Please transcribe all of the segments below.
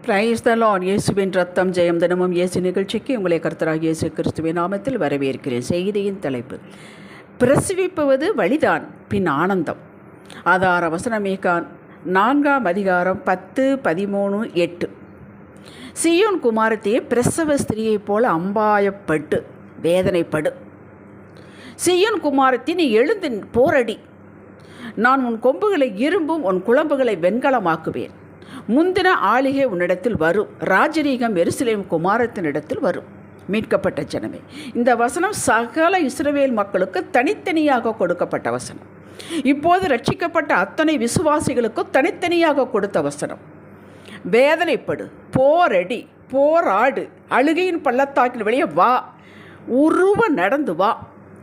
Praise the Lord. இயேசுவின் ரத்தம் ஜெயம். தினமும் இயேசு நிகழ்ச்சிக்கு உங்களை கர்த்தராகிய இயேசு கிறிஸ்துவின் நாமத்தில் வரவேற்கிறேன். செய்தியின் தலைப்பு: பிரசவிப்பது வழிதான், பின் ஆனந்தம். ஆதார வசனமேகான் 4ஆம் அதிகாரம் 10, 13, 8. சீயோன் குமாரத்தியே, பிரசவ ஸ்திரியைப் போல அம்பாயப்பட்டு வேதனைப்படு. சீயோன் குமாரத்தி, நீ எழுந்து போரடி. நான் உன் கொம்புகளை இரும்பும் உன் குளம்புகளை வெண்கலமாக்குவேன். முந்தின ஆளிகை உன்னிடத்தில் வரும், ராஜரீகம் எருசலேம் குமாரத்தினிடத்தில் வரும். மீட்கப்பட்ட ஜனமே, இந்த வசனம் சகல இஸ்ரவேல் மக்களுக்கு தனித்தனியாக கொடுக்கப்பட்ட வசனம். இப்போது ரட்சிக்கப்பட்ட அத்தனை விசுவாசிகளுக்கும் தனித்தனியாக கொடுத்த வசனம். வேதனைப்படு, போரடி, போராடு, அழுகையின் பள்ளத்தாக்கில் வெளியே வா, உருவ நடந்து வா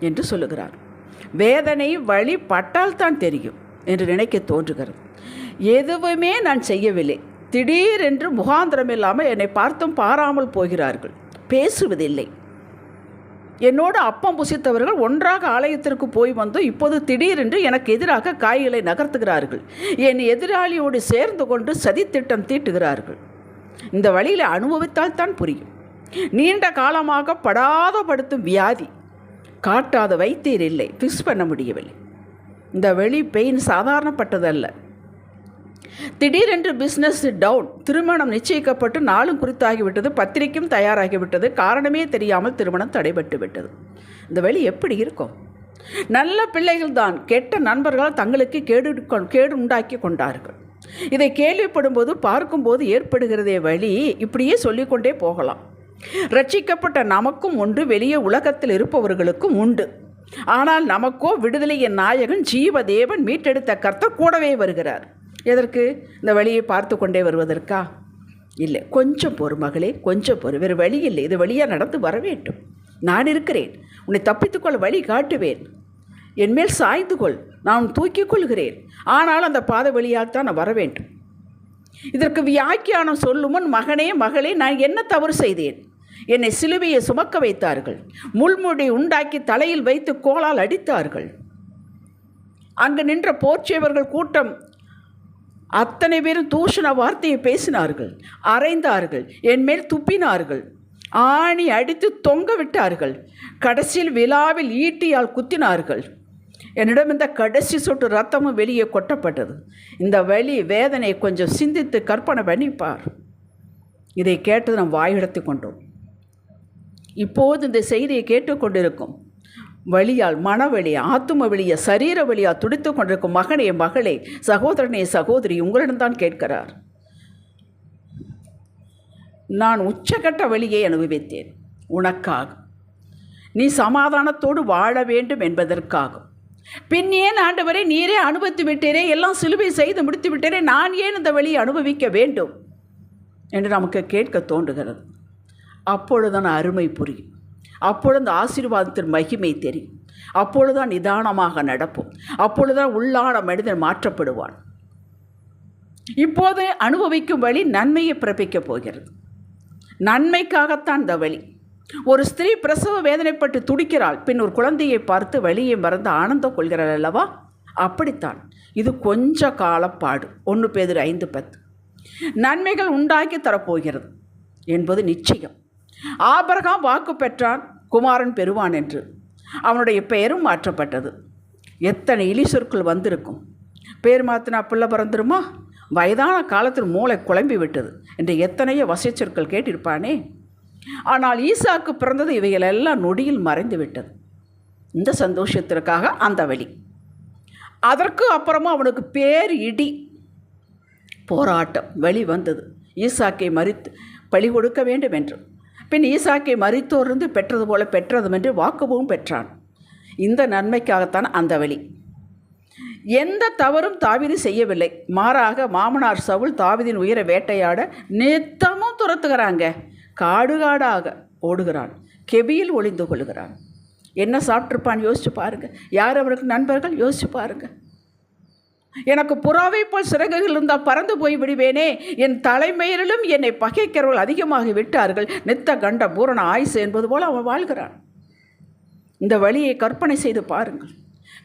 என்று சொல்லுகிறார். வேதனை வழி பட்டால் தான் தெரியும் என்று நினைக்க தோன்றுகிறது. எதுவுமே நான் செய்யவில்லை, திடீரென்று முகாந்திரம் இல்லாமல் என்னை பார்த்தும் பாராமல் போகிறார்கள், பேசுவதில்லை. என்னோடு அப்பம் புசித்தவர்கள் ஒன்றாக ஆலயத்திற்கு போய் வந்தோம், இப்போது திடீரென்று எனக்கு எதிராக காய்களை நகர்த்துகிறார்கள். என் எதிராளியோடு சேர்ந்து கொண்டு சதித்திட்டம் தீட்டுகிறார்கள். இந்த வழியில் அனுபவித்தால் தான் புரியும். நீண்ட காலமாக படாதப்படுத்தும் வியாதி, காட்டாத வைத்தியர் இல்லை, ஃபிக்ஸ் பண்ண முடியவில்லை. இந்த வெளி பெயின் சாதாரணப்பட்டதல்ல. திடீரென்று பிஸ்னஸ் டவுன், திருமணம் நிச்சயிக்கப்பட்டு நாளும் குறித்தாகிவிட்டது, பத்திரிக்கையும் தயாராகிவிட்டது, காரணமே தெரியாமல் திருமணம் தடைபட்டு விட்டது. இந்த வழி எப்படி இருக்கும்? நல்ல பிள்ளைகள் தான் கெட்ட நண்பர்களால் தங்களுக்கு கேடு உண்டாக்கி கொண்டார்கள். இதை கேள்விப்படும்போது பார்க்கும்போது ஏற்படுகிறதே வழி. இப்படியே சொல்லிக்கொண்டே போகலாம். ரட்சிக்கப்பட்ட நமக்கும் உண்டு, வெளியே உலகத்தில் இருப்பவர்களுக்கும் உண்டு. ஆனால் நமக்கோ விடுதலையின் நாயகன் ஜீவதேவன் மீட்டெடுத்த கர்த்தர் கூடவே வருகிறார். எதற்கு? இந்த வழியை பார்த்து கொண்டே வருவதற்கா? இல்லை. கொஞ்சம் பொறு மகளே, கொஞ்சம் பொறு. வேறு வழி இல்லை. இது வழியாக நடந்து வர வேண்டும். நான் இருக்கிறேன், உன்னை தப்பித்துக்கொள், வழி காட்டுவேன். என்மேல் சாய்ந்து கொள், நான் தூக்கிக் கொள்கிறேன். ஆனால் அந்த பாதை வழியாக தான் நான் வர வேண்டும். இதற்கு வியாக்கியானம் சொல்லும் முன், மகனே மகளே, நான் என்ன தவறு செய்தேன்? என்னை சிலுவையை சுமக்க வைத்தார்கள், முள்முடி உண்டாக்கி தலையில் வைத்து கோலால் அடித்தார்கள். அங்கு நின்ற போர்ச்சேவர்கள் கூட்டம் அத்தனை பேரும் தூஷண வார்த்தையை பேசினார்கள், அறைந்தார்கள், என்மேல் துப்பினார்கள், ஆணி அடித்து தொங்க விட்டார்கள், கடைசியில் விழாவில் ஈட்டியால் குத்தினார்கள். என்னிடம் இந்த கடைசி சொட்டு ரத்தமும் வெளியே கொட்டப்பட்டது. இந்த வலி வேதனை கொஞ்சம் சிந்தித்து கற்பனை பண்ணிப்பார். இதை கேட்டது நாம் வாயெடுத்து கொண்டோம். இப்போது இந்த செய்தியை கேட்டுக்கொண்டிருக்கும் வழியால், மனவழியா, ஆத்தும வழியா, சரீர வழியா துடித்து கொண்டிருக்கும் மகனே மகளே, சகோதரனே சகோதரி, உங்களிடம்தான் கேட்கிறார். நான் உச்சகட்ட வழியை அனுபவித்தேன் உனக்காக. நீ சமாதானத்தோடு வாழ வேண்டும் என்பதற்காக. பின் ஏன் ஆண்டவரே, நீரே அனுபவித்து விட்டீரே, எல்லாம் சிலுவை செய்து முடித்து விட்டீரே, நான் ஏன் இந்த வழியை அனுபவிக்க வேண்டும் என்று நமக்கு கேட்க தோன்றுகிறது. அப்பொழுதுதான் அருமை புரியும். அப்பொழுது ஆசீர்வாதத்தின் மகிமை தெரியும். அப்பொழுதுதான் நிதானமாக நடப்போம். அப்பொழுதுதான் உள்ளான மனிதன் மாற்றப்படுவான். இப்போது அனுபவிக்கும் வழி நன்மையை பிறப்பிக்கப் போகிறது. நன்மைக்காகத்தான் இந்த வழி. ஒரு ஸ்திரீ பிரசவ வேதனைப்பட்டு துடிக்கிறாள், பின் ஒரு குழந்தையை பார்த்து வழியை மறந்து ஆனந்தம் கொள்கிறாள் அல்லவா? அப்படித்தான் இது கொஞ்ச காலப்பாடு. 1 பேதுரு 5:10. நன்மைகள் உண்டாக்கி தரப்போகிறது என்பது நிச்சயம். ஆபிரகாம் வாக்கு பெற்றான், குமாரன் பெறுவான் என்று. அவனுடைய பெயரும் மாற்றப்பட்டது. எத்தனை இலி சொற்கள் வந்திருக்கும். பேர் மாற்றினா பிள்ளை பிறந்துருமா? வயதான காலத்தில் மூளை குழம்பி விட்டது என்று எத்தனையோ வசை சொற்கள் கேட்டிருப்பானே. ஆனால் ஈசாக்கு பிறந்தது இவைகளெல்லாம் நொடியில் மறைந்து விட்டது. இந்த சந்தோஷத்திற்காக அந்த வழி. அதற்கு அப்புறமா அவனுக்கு பேர் இடி, போராட்டம், வழி வந்தது. ஈசாக்கை மறித்து பழி கொடுக்க வேண்டும் என்று. பின் ஈசாக்கை மரித்தோர்ந்து பெற்றது போல பெற்றதும் என்று வாக்குவும் பெற்றான். இந்த நன்மைக்காகத்தான் அந்த வழி. எந்த தவறும் தாவீது செய்யவில்லை. மாறாக மாமனார் சவுல் தாவீதின் உயிரை வேட்டையாட நித்தமும் துரத்துகிறாங்க. காடு காடாக ஓடுகிறான், கெபியில் ஒளிந்து கொள்கிறான். என்ன சாப்பிட்ருப்பான்னு யோசிச்சு பாருங்கள். யார் அவருக்கு நண்பர்கள்? யோசிச்சு பாருங்கள். எனக்கு புறாவை போல் சிறகுகள் இருந்தால் பறந்து போய் விடுவேனே, என் தலைமையிலும் என்னை பகைக்கிறவர்கள் அதிகமாகி விட்டார்கள், நித்த கண்ட பூரண ஆயுசு என்பது போல் அவன் வாழ்கிறான். இந்த வழியை கற்பனை செய்து பாருங்கள்.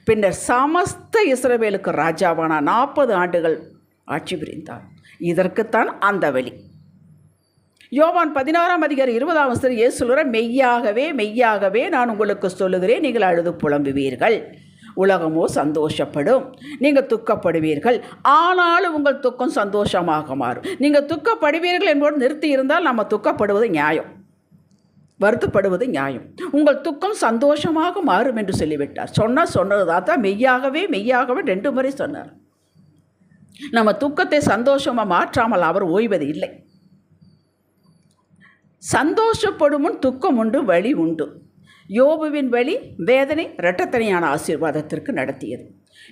பின்னர் சமஸ்த இஸ்ரவேலுக்கு ராஜாவான 40 ஆண்டுகள் ஆட்சி புரிந்தார். இதற்குத்தான் அந்த வழி. யோவான் 16:20 இயேசு சொல்கிறார், மெய்யாகவே மெய்யாகவே நான் உங்களுக்கு சொல்லுகிறேன், நீங்கள் அழுது புலம்புவீர்கள், உலகமோ சந்தோஷப்படும், நீங்கள் துக்கப்படுவீர்கள், ஆனாலும் உங்கள் துக்கம் சந்தோஷமாக மாறும். நீங்கள் துக்கப்படுவீர்கள் என்போடு நிறுத்தி இருந்தால் நம்ம துக்கப்படுவது நியாயம், வருத்தப்படுவது நியாயம். உங்கள் துக்கம் சந்தோஷமாக மாறும் என்று சொல்லிவிட்டார். சொன்னது தான் மெய்யாகவே மெய்யாகவே 2 முறை சொன்னார். நம்ம துக்கத்தை சந்தோஷமாக மாற்றாமல் அவர் ஓய்வது இல்லை. சந்தோஷப்படும் முன் துக்கம் உண்டு, வழி உண்டு. யோபுவின் வழி வேதனை இரட்டத்தனையான ஆசீர்வாதத்திற்கு நடத்தியது.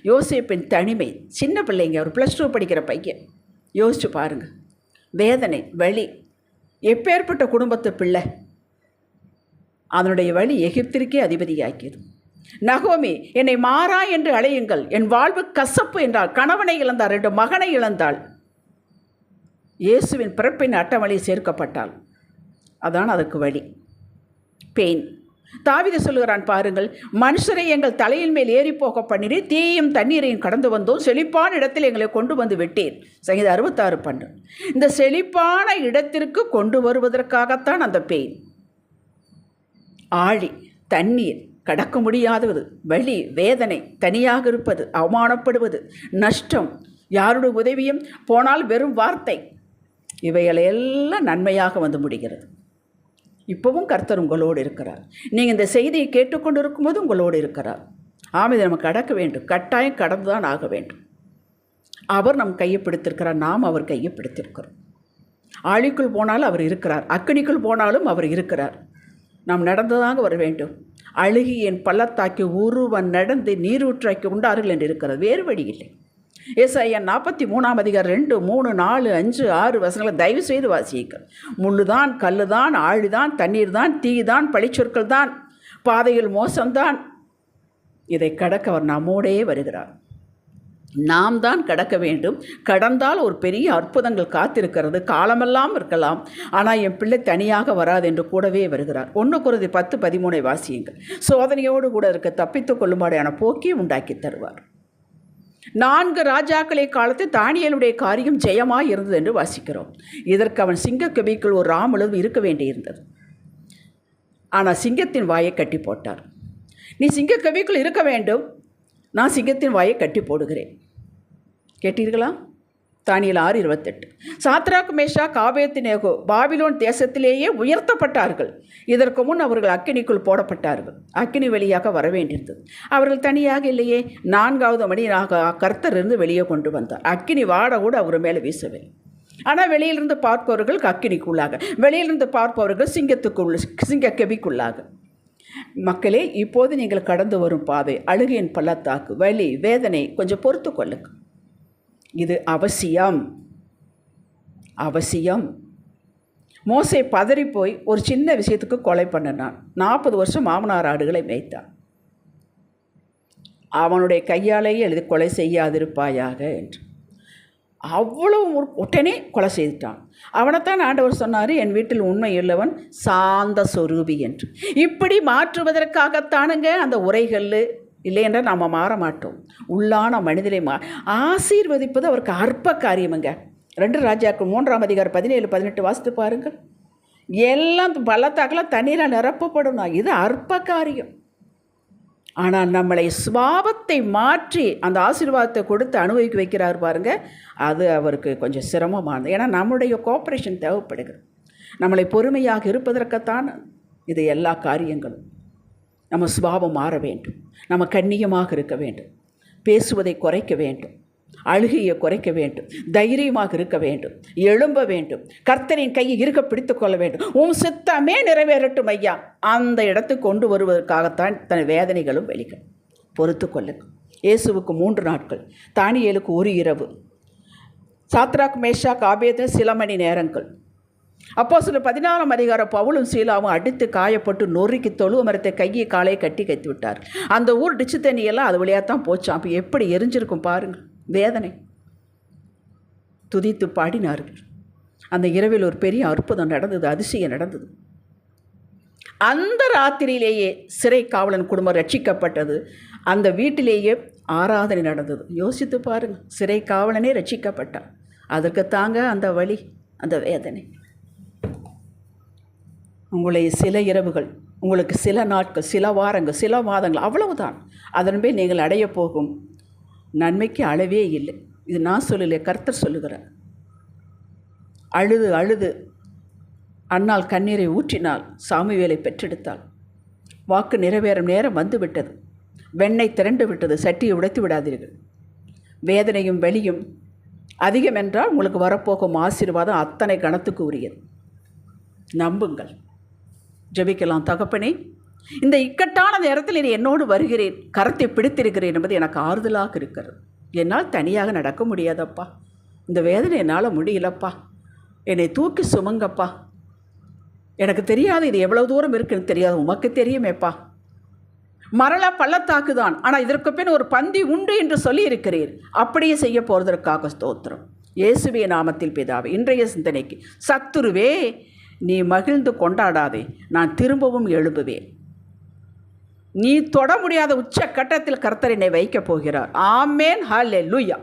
யோசேப்பின் தனிமை, சின்ன பிள்ளைங்க, ஒரு +2 படிக்கிற பையன், யோசிச்சு பாருங்கள். வேதனை, வழி, எப்பேற்பட்ட குடும்பத்து பிள்ளை, அதனுடைய வழி எகிப்திற்கே அதிபதியாக்கியது. நகோமி, என்னை மாறா என்று அழையுங்கள், என் வாழ்வு கசப்பு என்றால். கணவனை இழந்தாள், 2 மகனை இழந்தாள். இயேசுவின் பிறப்பின் அட்டவணை சேர்க்கப்பட்டாள். அதான் அதுக்கு வழி, பெயின். தாவீது சொல்லுகிறான் பாருங்கள், மனுஷரை எங்கள் தலையின் மேல் ஏறி போக பண்ணினி, தீயும் தண்ணீரையும் கடந்து வந்தோம், செழிப்பான இடத்தில் எங்களை கொண்டு வந்து விட்டீர். சங்கீதம் 66:12. இந்த செழிப்பான இடத்திற்கு கொண்டு வருவதற்காகத்தான் அந்த பெயின். ஆழி, தண்ணீர், கடக்க முடியாதது, வலி, வேதனை, தனியாக இருப்பது, அவமானப்படுவது, நஷ்டம், யாருடைய உதவியும் போனால் வெறும் வார்த்தை, இவைகளெல்லாம் நன்மையாக வந்து முடிகிறது. இப்போவும் கர்த்தர் உங்களோடு இருக்கிறார். நீங்கள் இந்த செய்தியை கேட்டுக்கொண்டு இருக்கும்போது உங்களோடு இருக்கிறார். இதை நம்ம கடக்க வேண்டும், கட்டாயம் கடந்து தான் ஆக வேண்டும். அவர் நம் கையை பிடித்திருக்கிறார், நாம் அவர் கையை பிடித்திருக்கிறோம். ஆழிக்குள் போனாலும் அவர் இருக்கிறார், அக்கினிக்குள் போனாலும் அவர் இருக்கிறார். நாம் நடந்துதாங்க வர வேண்டும். அழுகியன் பள்ளத்தாக்கி ஒருவன் நடந்து நீரூற்றாக்கி உண்டார்கள் என்று இருக்கிறது, வேறு வழி இல்லை. ஏசாயா 43:2, 3, 4, 5, 6 வசனங்களை தயவு செய்து வாசியுங்கள். முள்ளுதான், கல்லுதான், ஆழிதான், தண்ணீர் தான், தீதான், பழிச்சொற்கள் தான், பாதையில் மோசம்தான். இதை கடக்க அவர் நம்மோடே வருகிறார். நாம் தான் கடக்க வேண்டும். கடந்தால் ஒரு பெரிய அற்புதங்கள் காத்திருக்கிறது. காலமெல்லாம் இருக்கலாம், ஆனால் என் பிள்ளை தனியாக வராது என்று கூடவே வருகிறார். 1 Corinthians 10:13 வாசியுங்கள். சோதனையோடு கூட இருக்க தப்பித்துக் கொள்ளும்படியான போக்கி உண்டாக்கி தருவார். 4 ராஜாக்களை காலத்தில் தானியேலுடைய காரியம் ஜெயமாய் இருந்தது என்று வாசிக்கிறோம். இதற்கு அவன் சிங்கக்கவிக்குள் ஒரு ராமுழும் இருக்க வேண்டியிருந்தது. ஆனால் சிங்கத்தின் வாயை கட்டி போட்டார். நீ சிங்கக்கவிக்குள் இருக்க வேண்டும், நான் சிங்கத்தின் வாயை கட்டி போடுகிறேன். கேட்டீர்களா? Daniel 6:28. Shadrach, Meshach, Abednego Babylon தேசத்திலேயே உயர்த்தப்பட்டார்கள். இதற்கு முன் அவர்கள் அக்கினிக்குள் போடப்பட்டார்கள். அக்கினி வழியாக வர வேண்டியிருந்தது. அவர்கள் தனியாக இல்லையே, 4வது மணியாக கர்த்தரிலிருந்து வெளியே கொண்டு வந்தார். அக்கினி வாட கூட அவர் மேலே வீசவில்லை. ஆனால் வெளியிலிருந்து பார்ப்பவர்கள் அக்கினிக்குள்ளாக, வெளியிலிருந்து பார்ப்பவர்கள் சிங்கக்கெபிக்குள்ளாக. மக்களே, இப்போது நீங்கள் கடந்து வரும் பாதை, அழுகையின் பள்ளத்தாக்கு, வலி, வேதனை, கொஞ்சம் பொறுத்து கொள்ளுங்கள். இது அவசியம், அவசியம். மோசே பதறிப்போய் ஒரு சின்ன விஷயத்துக்கு கொலை பண்ணினான். 40 வருஷம் மாமனார் ஆடுகளை மேய்த்தான். அவனுடைய கையாலேயே எழுதி கொலை செய்யாதிருப்பாயாக என்று. அவ்வளவு உடனே கொலை செய்துட்டான். அவனைத்தான் ஆண்டவர் சொன்னார், என் வீட்டில் உண்மை உள்ளவன் சாந்த சொரூபி என்று. இப்படி மாற்றுவதற்காகத்தானுங்க அந்த உரைகள். இல்லை என்றால் நாம் மாற மாட்டோம். உள்ளான மனிதனை ஆசீர்வதிப்பது அவருக்கு அற்ப காரியமுங்க. 2 ராஜாக்கள் 3:17-18 வாசித்து பாருங்கள். எல்லாம் பள்ளத்தாக்கெல்லாம் தண்ணீரால் நிரப்பப்படணும். இது அற்ப காரியம். ஆனால் நம்மளை சுபாவத்தை மாற்றி அந்த ஆசீர்வாதத்தை கொடுத்து அனுபவிக்க வைக்கிறார் பாருங்க, அது அவருக்கு கொஞ்சம் சிரமமானது. ஏன்னா நம்முடைய கோஆப்ரேஷன் தேவைப்படுகிறது. நம்மளை பொறுமையாக இருப்பதற்குத்தான் இது எல்லா காரியங்களும். நம்ம சுபாவம் மாற வேண்டும், நம்ம கண்ணியமாக இருக்க வேண்டும், பேசுவதை குறைக்க வேண்டும், அழுகையை குறைக்க வேண்டும், தைரியமாக இருக்க வேண்டும், எழும்ப வேண்டும், கர்த்தரின் கையை இருக்க பிடித்து கொள்ள வேண்டும். உன் சித்தமே நிறைவேறட்டும் ஐயா, அந்த இடத்துக்கு கொண்டு வருவதற்காகத்தான் தன் வேதனைகளும் வெளிகள். பொறுத்து கொள்ளுங்கள். இயேசுவுக்கு 3 நாட்கள், தானியேலுக்கு 1 இரவு, சாத்ராக், மேஷாக், ஆபேத்நேகோ சில மணி நேரங்கள். அப்போஸ்தலர் 14ஆம் அதிகாரம் பவுலும் சீலாவும் அடித்து காயப்பட்டு நொறுக்கி தொழுவ மரத்தை கையை காலையை கட்டி கைத்து விட்டார். அந்த ஊர் டிச்சு தண்ணியெல்லாம் அது வழியாகத்தான் போச்சான். அப்போ எப்படி எரிஞ்சிருக்கும் பாருங்கள். வேதனை. துதித்து பாடினார்கள். அந்த இரவில் ஒரு பெரிய அற்புதம் நடந்தது, அதிசயம் நடந்தது. அந்த ராத்திரியிலேயே சிறை காவலன் குடும்பம் ரட்சிக்கப்பட்டது. அந்த வீட்டிலேயே ஆராதனை நடந்தது. யோசித்து பாருங்கள், சிறை காவலனே ரட்சிக்கப்பட்டான். அதற்கு தாங்க அந்த வலி, அந்த வேதனை. உங்களை சில இரவுகள், உங்களுக்கு சில நாட்கள், சில வாரங்கள், சில மாதங்கள், அவ்வளவுதான். அதன்பே நீங்கள் அடைய போகும் நன்மைக்கு அளவே இல்லை. இது நான் சொல்லலை, கர்த்தர் சொல்லுகிறார். அழுது அழுது அன்னாள் கண்ணீரை ஊற்றினால் சாமுவேலை பெற்றெடுத்தாள். வாக்கு நிறைவேறும் நேரம் வந்துவிட்டது. வெண்ணெய் திரண்டு விட்டது. சட்டியை உடைத்து விடாதீர்கள். வேதனையும் வெளியும் அதிகம் என்றால் உங்களுக்கு வரப்போகும் ஆசீர்வாதம் அத்தனை கணத்துக்கு உரியது. நம்புங்கள். ஜெபிக்கலாம். தகப்பனே, இந்த இக்கட்டான நேரத்தில் நீ என்னோடு வருகிறேன், கரத்தை பிடித்திருக்கிறேன் என்பது எனக்கு ஆறுதலாக இருக்கிறது. என்னால் தனியாக நடக்க முடியாதப்பா. இந்த வேதனை என்னால் முடியலப்பா. என்னை தூக்கி சுமங்கப்பா. எனக்கு தெரியாது இது எவ்வளோ தூரம் இருக்குன்னு தெரியாது, உமக்கு தெரியுமேப்பா. மரண பள்ளத்தாக்கு தான், ஆனால் இதற்கு பின் ஒரு பந்தி உண்டு என்று சொல்லி இருக்கிறீர். அப்படியே செய்ய போவதற்காக ஸ்தோத்திரம். இயேசுவே நாமத்தில் பிதாவே. இன்றைய சிந்தனைக்கு, சத்துருவே நீ மகிழ்ந்து கொண்டாடாதே, நான் திரும்பவும் எழும்புவேன். நீ தொட முடியாத உச்ச கட்டத்தில் கர்த்தர் என்னை வைக்கப் போகிறார். ஆமேன். ஹல்லேலூயா.